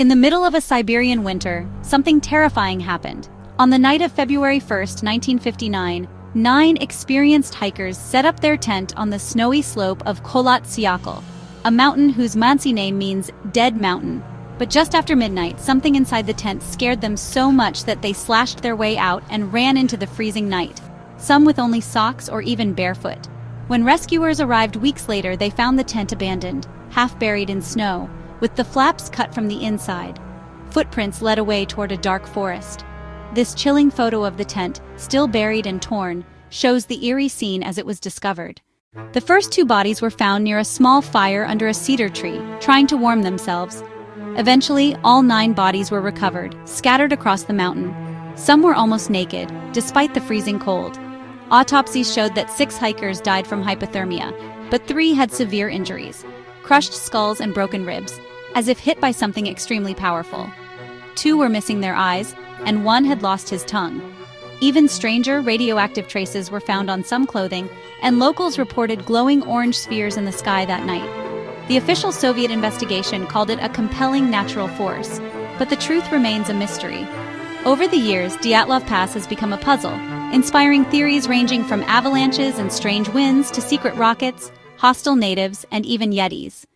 In the middle of a Siberian winter, something terrifying happened. On the night of February 1st, 1959, 9 experienced hikers set up their tent on the snowy slope of Kholat Syakhl, a mountain whose Mansi name means dead mountain. But just after midnight, something inside the tent scared them so much that they slashed their way out and ran into the freezing night, some with only socks or even barefoot. When rescuers arrived weeks later, they found the tent abandoned, half buried in snow, with the flaps cut from the inside. Footprints led away toward a dark forest. This chilling photo of the tent, still buried and torn, shows the eerie scene as it was discovered. The first 2 bodies were found near a small fire under a cedar tree, trying to warm themselves. Eventually, all 9 bodies were recovered, scattered across the mountain. Some were almost naked, despite the freezing cold. Autopsies showed that 6 hikers died from hypothermia, but 3 had severe injuries, crushed skulls and broken ribs, as if hit by something extremely powerful. 2 were missing their eyes, and 1 had lost his tongue. Even stranger radioactive traces were found on some clothing, and locals reported glowing orange spheres in the sky that night. The official Soviet investigation called it a compelling natural force, but the truth remains a mystery. Over the years, Dyatlov Pass has become a puzzle, inspiring theories ranging from avalanches and strange winds to secret rockets, hostile natives, and even yetis.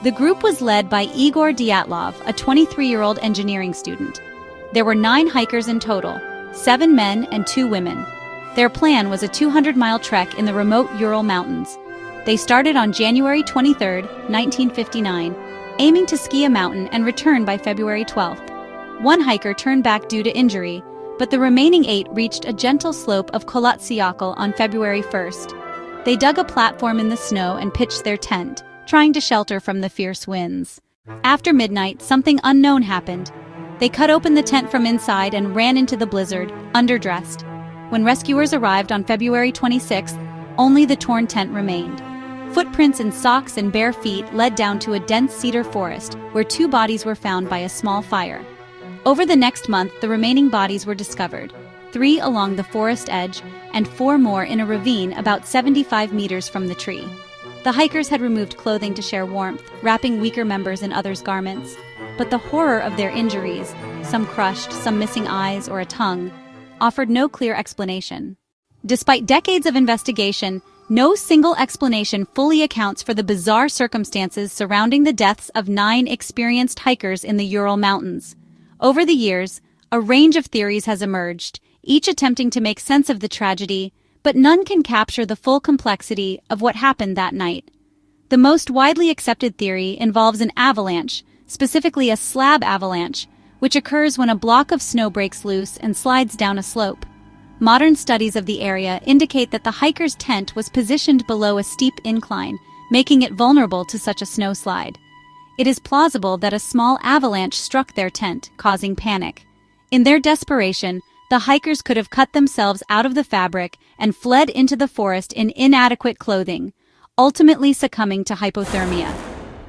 The group was led by Igor Dyatlov, a 23-year-old engineering student. There were 9 hikers in total, 7 men and 2 women. Their plan was a 200-mile trek in the remote Ural Mountains. They started on January 23, 1959, aiming to ski a mountain and return by February 12th. 1 hiker turned back due to injury, but the remaining 8 reached a gentle slope of Kholat Syakhl on February 1st. They dug a platform in the snow and pitched their tent, trying to shelter from the fierce winds. After midnight, something unknown happened. They cut open the tent from inside and ran into the blizzard, underdressed. When rescuers arrived on February 26th, only the torn tent remained. Footprints in socks and bare feet led down to a dense cedar forest, where 2 bodies were found by a small fire. Over the next month, the remaining bodies were discovered, 3 along the forest edge and 4 more in a ravine about 75 meters from the tree. The hikers had removed clothing to share warmth, wrapping weaker members in others' garments. But the horror of their injuries, some crushed, some missing eyes or a tongue, offered no clear explanation. Despite decades of investigation, no single explanation fully accounts for the bizarre circumstances surrounding the deaths of 9 experienced hikers in the Ural Mountains. Over the years, a range of theories has emerged, each attempting to make sense of the tragedy, but none can capture the full complexity of what happened that night. The most widely accepted theory involves an avalanche, specifically a slab avalanche, which occurs when a block of snow breaks loose and slides down a slope. Modern studies of the area indicate that the hiker's tent was positioned below a steep incline, making it vulnerable to such a snowslide. It is plausible that a small avalanche struck their tent, causing panic. In their desperation, the hikers could have cut themselves out of the fabric and fled into the forest in inadequate clothing, ultimately succumbing to hypothermia.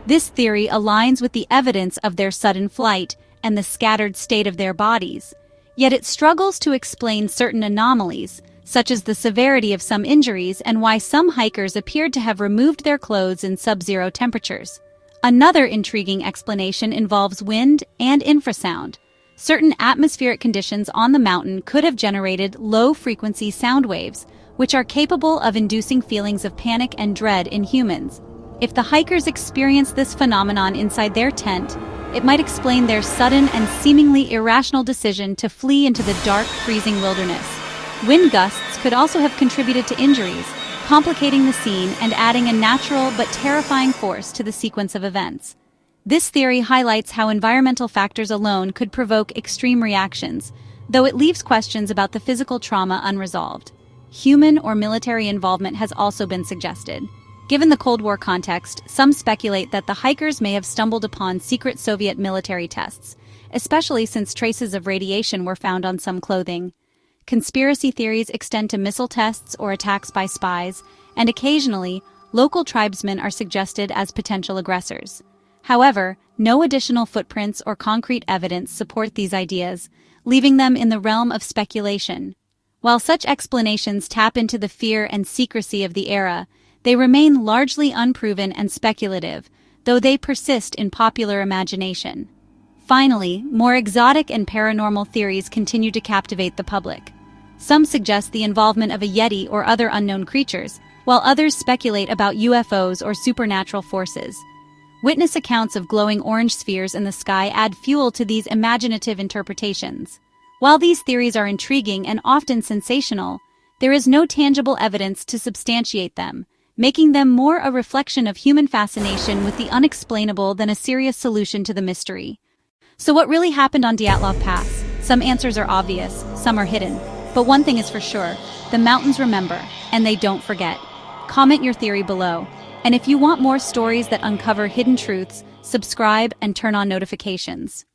This theory aligns with the evidence of their sudden flight and the scattered state of their bodies, yet it struggles to explain certain anomalies, such as the severity of some injuries and why some hikers appeared to have removed their clothes in sub-zero temperatures. Another intriguing explanation involves wind and infrasound. Certain atmospheric conditions on the mountain could have generated low-frequency sound waves, which are capable of inducing feelings of panic and dread in humans. If the hikers experienced this phenomenon inside their tent, it might explain their sudden and seemingly irrational decision to flee into the dark, freezing wilderness. Wind gusts could also have contributed to injuries, complicating the scene and adding a natural but terrifying force to the sequence of events. This theory highlights how environmental factors alone could provoke extreme reactions, though it leaves questions about the physical trauma unresolved. Human or military involvement has also been suggested. Given the Cold War context, some speculate that the hikers may have stumbled upon secret Soviet military tests, especially since traces of radiation were found on some clothing. Conspiracy theories extend to missile tests or attacks by spies, and occasionally, local tribesmen are suggested as potential aggressors. However, no additional footprints or concrete evidence support these ideas, leaving them in the realm of speculation. While such explanations tap into the fear and secrecy of the era, they remain largely unproven and speculative, though they persist in popular imagination. Finally, more exotic and paranormal theories continue to captivate the public. Some suggest the involvement of a Yeti or other unknown creatures, while others speculate about UFOs or supernatural forces. Witness accounts of glowing orange spheres in the sky add fuel to these imaginative interpretations. While these theories are intriguing and often sensational, there is no tangible evidence to substantiate them, making them more a reflection of human fascination with the unexplainable than a serious solution to the mystery. So what really happened on Dyatlov Pass? Some answers are obvious, some are hidden. But one thing is for sure, the mountains remember, and they don't forget. Comment your theory below. And if you want more stories that uncover hidden truths, subscribe and turn on notifications.